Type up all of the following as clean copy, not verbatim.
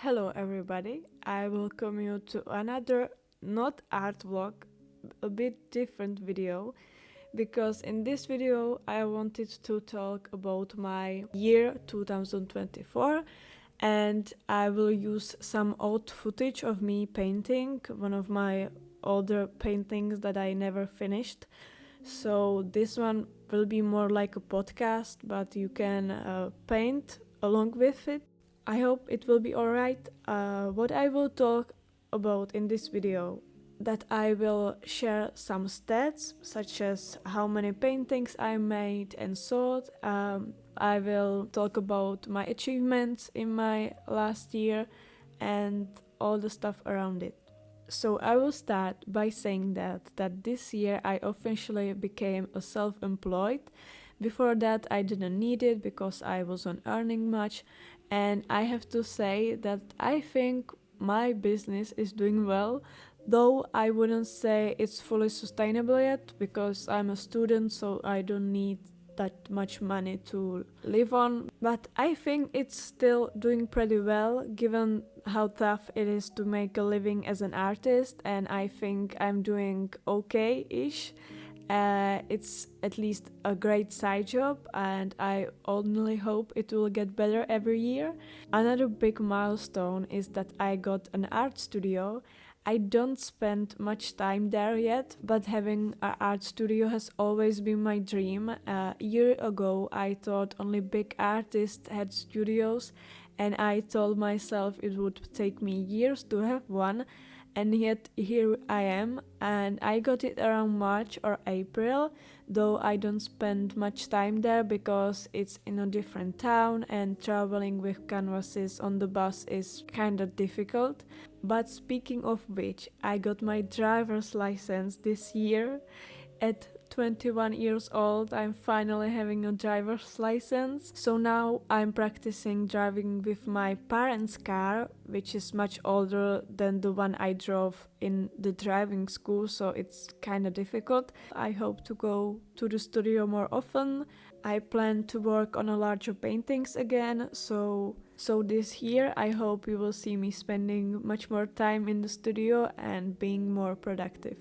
Hello everybody, I welcome you to another not art vlog, a bit different video, because in this video I wanted to talk about my year 2024 and I will use some old footage of me painting, one of my older paintings that I never finished. So this one will be more like a podcast, but you can paint along with it. I hope it will be alright. What I will talk about in this video, that I will share some stats such as how many paintings I made and sold. I will talk about my achievements in my last year and all the stuff around it. So I will start by saying that this year I officially became a self-employed. Before that I didn't need it because I wasn't earning much, and I have to say that I think my business is doing well, though I wouldn't say it's fully sustainable yet because I'm a student, so I don't need that much money to live on, but I think it's still doing pretty well given how tough it is to make a living as an artist, and I think I'm doing okay-ish. It's at least a great side job and I only hope it will get better every year. Another big milestone is that I got an art studio. I don't spend much time there yet, but having an art studio has always been my dream. A year ago I thought only big artists had studios, and I told myself it would take me years to have one, and yet here I am, and I got it around March or April, though I don't spend much time there because it's in a different town and traveling with canvases on the bus is kinda difficult. But speaking of which, I got my driver's license this year. At 21 years old, I'm finally having a driver's license. So now I'm practicing driving with my parents' car, which is much older than the one I drove in the driving school, so it's kind of difficult. I hope to go to the studio more often. I plan to work on a larger paintings again, so this year I hope you will see me spending much more time in the studio and being more productive.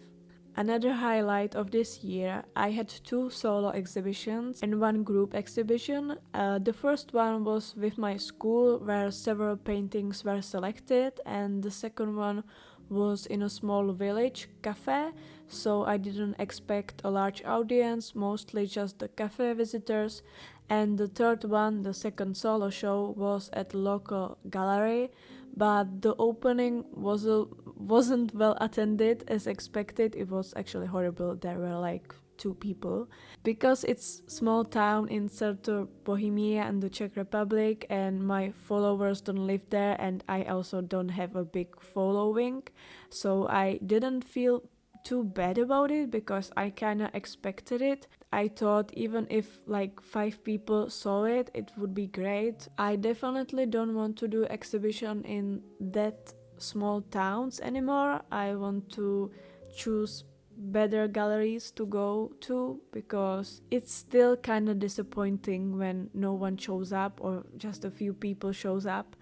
Another highlight of this year, I had 2 solo exhibitions and 1 group exhibition. The first one was with my school where several paintings were selected, and the second one was in a small village cafe, so I didn't expect a large audience, mostly just the cafe visitors. And the third one, the second solo show, was at a local gallery, but the opening wasn't well attended as expected. It was actually horrible. There were like 2 people. Because it's small town in Central Bohemia and the Czech Republic, and my followers don't live there, and I also don't have a big following, so I didn't feel too bad about it because I kinda expected it. I thought even if like 5 people saw it, it would be great. I definitely don't want to do exhibition in that small towns anymore. I want to choose better galleries to go to because it's still kind of disappointing when no one shows up or just a few people shows up.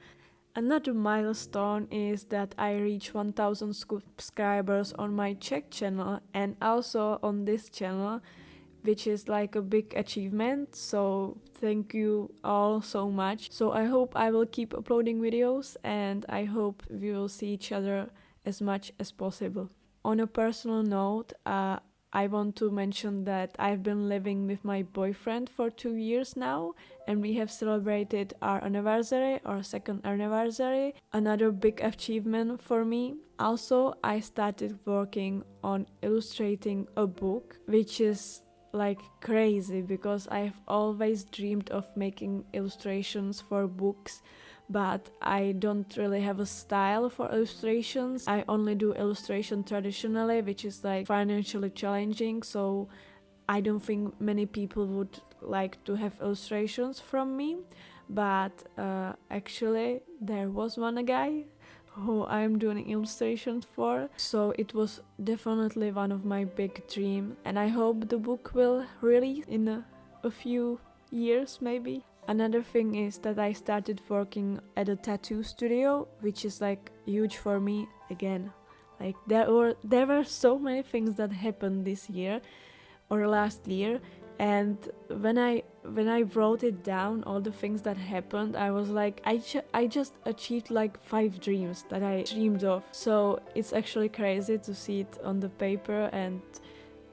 Another milestone is that I reached 1000 subscribers on my Czech channel and also on this channel, which is like a big achievement, so thank you all so much. So I hope I will keep uploading videos and I hope we will see each other as much as possible. On a personal note, I want to mention that I've been living with my boyfriend for 2 years now, and we have celebrated our anniversary, our second anniversary, another big achievement for me. Also, I started working on illustrating a book, which is like crazy because I've always dreamed of making illustrations for books, but I don't really have a style for illustrations. I only do illustration traditionally, which is like financially challenging, so I don't think many people would like to have illustrations from me. But actually there was one guy who I'm doing illustrations for, so it was definitely one of my big dreams, and I hope the book will release in a few years maybe. Another thing is that I started working at a tattoo studio, which is like huge for me again. Like there were so many things that happened this year or last year, and when I wrote it down, all the things that happened, I was like, I just achieved like 5 dreams that I dreamed of. So it's actually crazy to see it on the paper and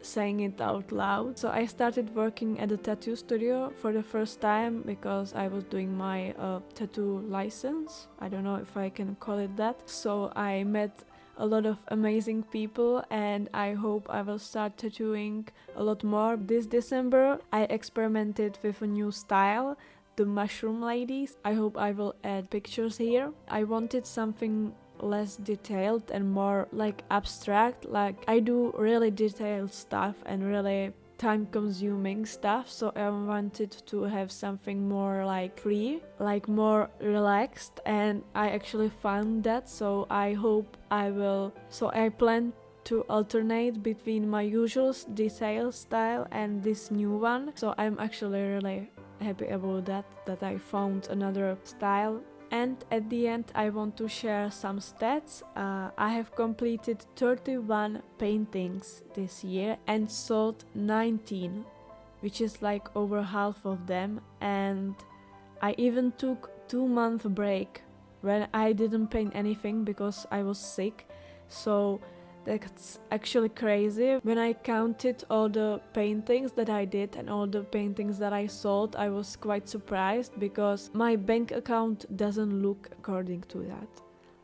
saying it out loud. So I started working at a tattoo studio for the first time because I was doing my tattoo license. I don't know if I can call it that. So I met a lot of amazing people, and I hope I will start tattooing a lot more. This December I experimented with a new style, the mushroom ladies. I hope I will add pictures here. I wanted something less detailed and more like abstract. Like I do really detailed stuff and really time-consuming stuff, so I wanted to have something more like free, like more relaxed, and I actually found that. So I hope I will. So I plan to alternate between my usual detail style and this new one. So I'm actually really happy about that I found another style. And at the end I want to share some stats. I have completed 31 paintings this year and sold 19, which is like over half of them. And I even took 2-month break when I didn't paint anything because I was sick. So that's actually crazy. When I counted all the paintings that I did and all the paintings that I sold, I was quite surprised because my bank account doesn't look according to that.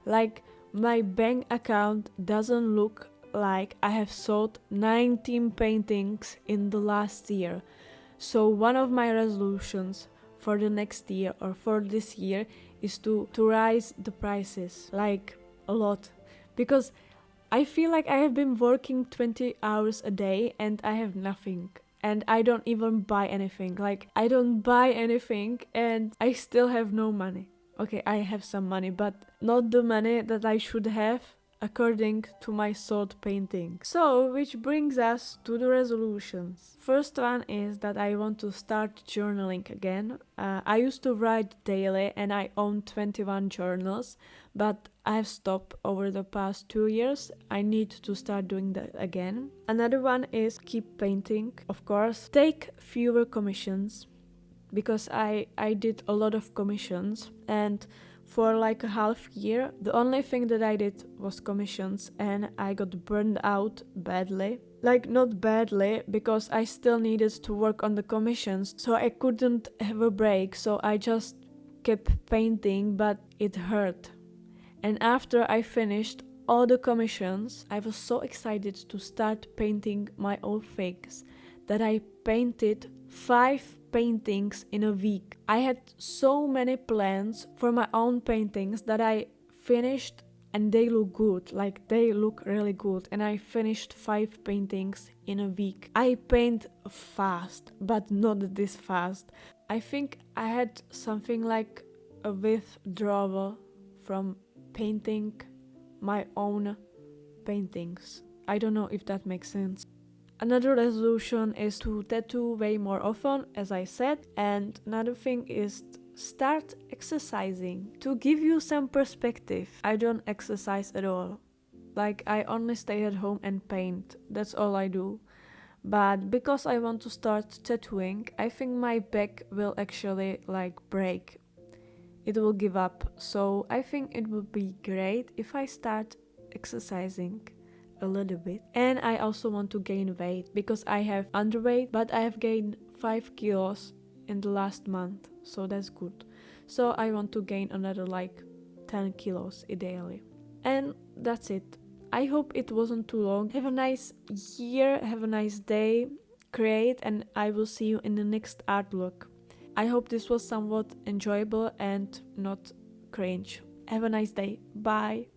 Like my bank account doesn't look like I have sold 19 paintings in the last year. So one of my resolutions for the next year or for this year is to rise the prices like a lot, because I feel like I have been working 20 hours a day and I have nothing. And I don't even buy anything. Like, I don't buy anything and I still have no money. Okay, I have some money, but not the money that I should have according to my sold painting. So, which brings us to the resolutions. First one is that I want to start journaling again. I used to write daily and I own 21 journals, but I have stopped over the past 2 years. I need to start doing that again. Another one is keep painting, of course. Take fewer commissions, because I did a lot of commissions, and for like a half year the only thing that I did was commissions, and I got burned out badly. Like, not badly, because I still needed to work on the commissions, so I couldn't have a break, so I just kept painting, but it hurt. And after I finished all the commissions, I was so excited to start painting my own things that I painted 5 paintings in a week. I had so many plans for my own paintings that I finished, and they look good, like they look really good, and I finished 5 paintings in a week. I paint fast, but not this fast. I think I had something like a withdrawal from painting my own paintings. I don't know if that makes sense. Another resolution is to tattoo way more often, as I said, and another thing is start exercising. To give you some perspective, I don't exercise at all. Like, I only stay at home and paint. That's all I do. But because I want to start tattooing, I think my back will actually like break. It will give up. So I think it would be great if I start exercising a little bit. And I also want to gain weight because I have underweight, but I have gained 5 kilos in the last month, so that's good. So I want to gain another like 10 kilos ideally. And that's it. I hope it wasn't too long. Have a nice year, have a nice day, create, and I will see you in the next art vlog. I hope this was somewhat enjoyable and not cringe. Have a nice day. Bye.